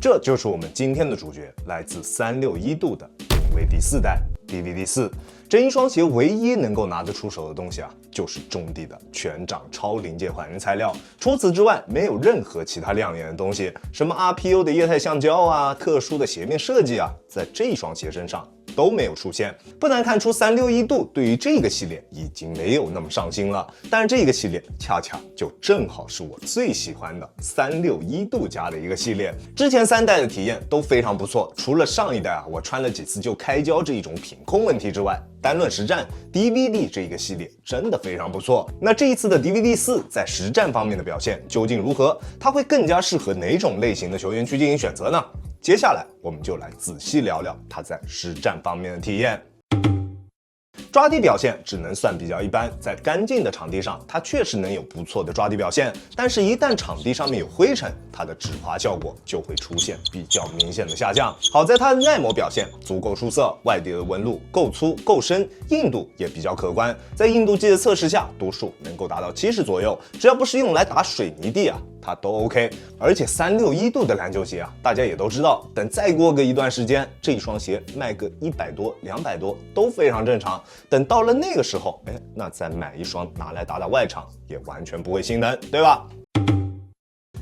这就是我们今天的主角，来自361度的名为第4代 DVD4。这一双鞋唯一能够拿得出手的东西啊，就是中底的全掌超临界缓震材料。除此之外，没有任何其他亮眼的东西，什么 RPU 的液态橡胶啊，特殊的鞋面设计啊，在这一双鞋身上都没有出现。不难看出361度对于这个系列已经没有那么上心了，但是这个系列恰恰就正好是我最喜欢的361度家的一个系列。之前3代的体验都非常不错，除了上一代啊我穿了几次就开胶这一种品控问题之外，单论实战 DVD 这一个系列真的非常不错。那这一次的 DVD4 在实战方面的表现究竟如何？它会更加适合哪种类型的球员去进行选择呢？接下来我们就来仔细聊聊它在实战方面的体验。抓地表现只能算比较一般，在干净的场地上，它确实能有不错的抓地表现，但是一旦场地上面有灰尘，它的止滑效果就会出现比较明显的下降。好在它的耐磨表现足够出色，外底的纹路够粗够深，硬度也比较可观，在硬度计的测试下，读数能够达到70左右，只要不是用来打水泥地啊，它都 OK。而且361度的篮球鞋啊，大家也都知道，等再过个一段时间，这一双鞋卖个100多、200多都非常正常。等到了那个时候，那再买一双拿来打打外场，也完全不会心疼，对吧？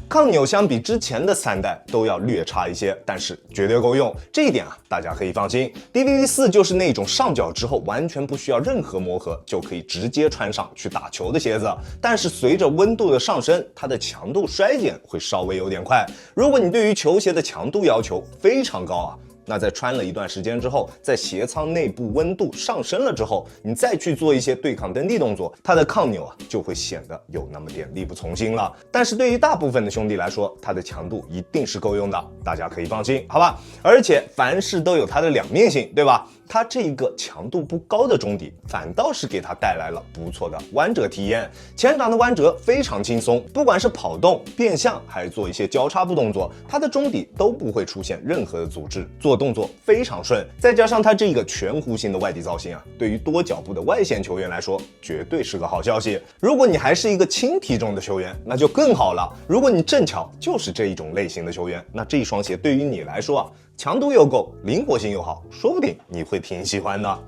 抗扭相比之前的3代都要略差一些，但是绝对够用，这一点啊大家可以放心。DVD4 就是那种上脚之后完全不需要任何磨合就可以直接穿上去打球的鞋子，但是随着温度的上升，它的强度衰减会稍微有点快。如果你对于球鞋的强度要求非常高啊，那在穿了一段时间之后，在鞋舱内部温度上升了之后，你再去做一些对抗蹬地动作，它的抗扭啊就会显得有那么点力不从心了。但是对于大部分的兄弟来说，它的强度一定是够用的，大家可以放心，好吧？而且凡事都有它的两面性，对吧？它这一个强度不高的中底，反倒是给它带来了不错的弯折体验。前掌的弯折非常轻松，不管是跑动、变向，还是做一些交叉步动作，它的中底都不会出现任何的阻滞，做动作非常顺。再加上它这个全弧形的外底造型啊，对于多脚步的外线球员来说，绝对是个好消息。如果你还是一个轻体重的球员，那就更好了。如果你正巧就是这一种类型的球员，那这一双鞋对于你来说啊，强度又够，灵活性又好，说不定你会挺喜欢的。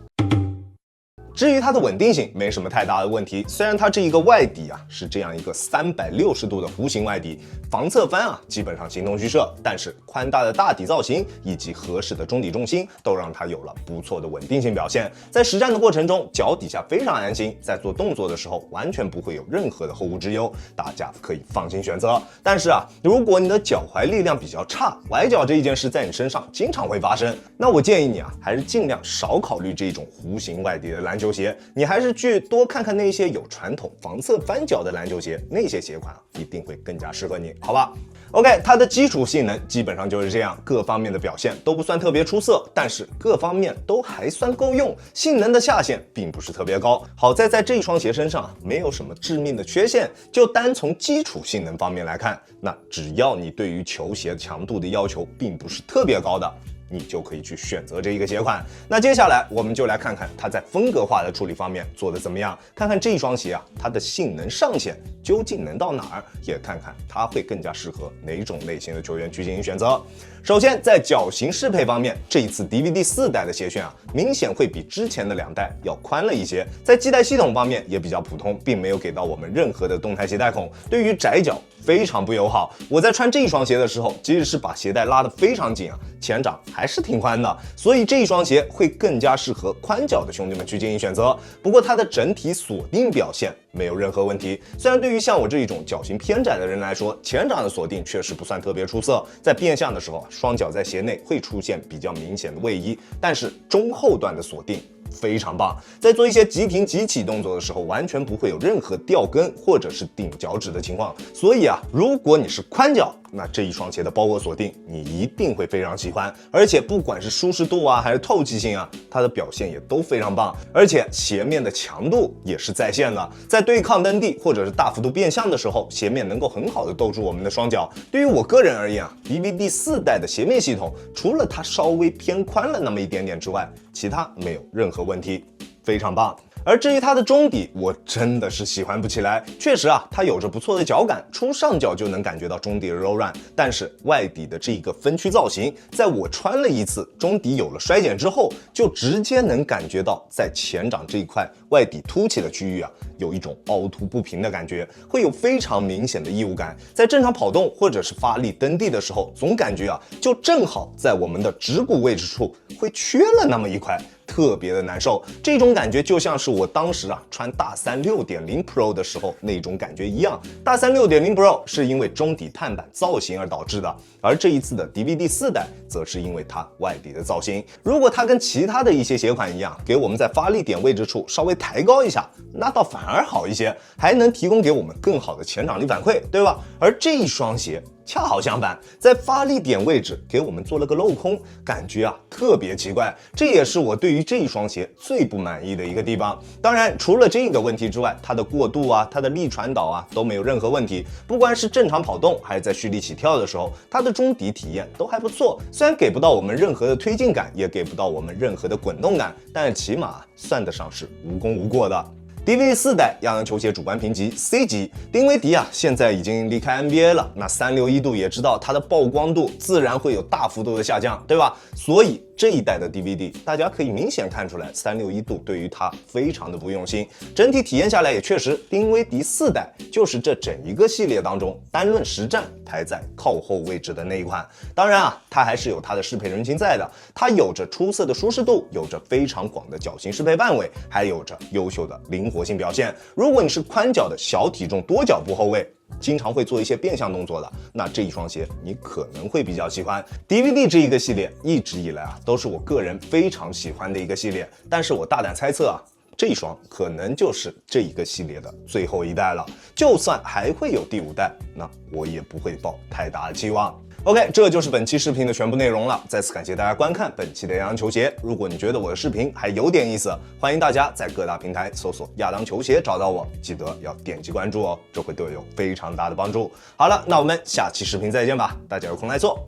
至于它的稳定性没什么太大的问题，虽然它这一个外底啊是这样一个360度的弧形外底，防侧翻啊基本上形同虚设，但是宽大的大底造型以及合适的中底重心都让它有了不错的稳定性表现。在实战的过程中，脚底下非常安心，在做动作的时候完全不会有任何的后顾之忧，大家可以放心选择。但是啊，如果你的脚踝力量比较差，崴脚这一件事在你身上经常会发生，那我建议你啊，还是尽量少考虑这种弧形外底的篮球鞋，你还是去多看看那些有传统防侧翻脚的篮球鞋，那些鞋款一定会更加适合你，好吧？OK， 它的基础性能基本上就是这样，各方面的表现都不算特别出色，但是各方面都还算够用，性能的下限并不是特别高。好在在这一双鞋身上没有什么致命的缺陷，就单从基础性能方面来看，那只要你对于球鞋强度的要求并不是特别高的，你就可以去选择这一个鞋款。那接下来我们就来看看它在风格化的处理方面做得怎么样，看看这一双鞋啊，它的性能上限究竟能到哪儿，也看看它会更加适合哪种类型的球员去进行选择。首先在脚型适配方面，这一次 DVD4 代的鞋楦啊，明显会比之前的2代要宽了一些。在系带系统方面也比较普通，并没有给到我们任何的动态鞋带孔，对于窄脚非常不友好。我在穿这一双鞋的时候，即使是把鞋带拉得非常紧啊，前掌还是挺宽的，所以这一双鞋会更加适合宽脚的兄弟们去进行选择。不过它的整体锁定表现没有任何问题，虽然对于像我这一种脚型偏窄的人来说，前掌的锁定确实不算特别出色，在变向的时候，双脚在鞋内会出现比较明显的位移，但是中后段的锁定非常棒，在做一些急停急起动作的时候，完全不会有任何掉跟或者是顶脚趾的情况。所以啊，如果你是宽脚，那这一双鞋的包裹锁定你一定会非常喜欢，而且不管是舒适度啊还是透气性啊，它的表现也都非常棒，而且鞋面的强度也是在线的，在对抗蹬地或者是大幅度变向的时候，鞋面能够很好的兜住我们的双脚。对于我个人而言啊， DVD4 代的鞋面系统除了它稍微偏宽了那么一点点之外，其他没有任何问题，非常棒。而至于它的中底，我真的是喜欢不起来。确实啊，它有着不错的脚感，初上脚就能感觉到中底的柔软，但是外底的这一个分区造型，在我穿了一次中底有了衰减之后，就直接能感觉到在前掌这一块外底凸起的区域啊，有一种凹凸不平的感觉，会有非常明显的异物感。在正常跑动或者是发力蹬地的时候，总感觉啊，就正好在我们的指骨位置处会缺了那么一块。特别的难受，这种感觉就像是我当时啊穿大3 6.0 Pro 的时候那种感觉一样。大3 6.0 Pro 是因为中底碳板造型而导致的，而这一次的 DVD 4代则是因为它外底的造型。如果它跟其他的一些鞋款一样，给我们在发力点位置处稍微抬高一下，那倒反而好一些，还能提供给我们更好的前掌力反馈，对吧？而这一双鞋恰好相反，在发力点位置给我们做了个镂空，感觉啊特别奇怪，这也是我对于这一双鞋最不满意的一个地方。当然，除了这个问题之外，它的过渡啊，它的力传导啊都没有任何问题。不管是正常跑动还是在蓄力起跳的时候，它的中底体验都还不错。虽然给不到我们任何的推进感，也给不到我们任何的滚动感，但是起码算得上是无功无过的。DVD 4代亚当球鞋主观评级 C 级，丁威迪啊现在已经离开 NBA 了，那361度也知道它的曝光度自然会有大幅度的下降，对吧？所以这一代的 DVD 大家可以明显看出来361度对于它非常的不用心，整体体验下来也确实，丁威迪4代就是这整一个系列当中单论实战排在靠后位置的那一款。当然啊，它还是有它的适配人群在的，它有着出色的舒适度，有着非常广的脚型适配范围，还有着优秀的灵活性表现。如果你是宽脚的小体重多脚步后卫，经常会做一些变向动作的，那这一双鞋你可能会比较喜欢。DVD 这一个系列一直以来啊，都是我个人非常喜欢的一个系列，但是我大胆猜测啊，这一双可能就是这一个系列的最后一代了。就算还会有第5代，那我也不会抱太大的期望。OK， 这就是本期视频的全部内容了。再次感谢大家观看本期的亚当球鞋。如果你觉得我的视频还有点意思，欢迎大家在各大平台搜索亚当球鞋找到我，记得要点击关注哦，这会对我有非常大的帮助。好了，那我们下期视频再见吧，大家有空来做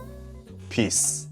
，Peace。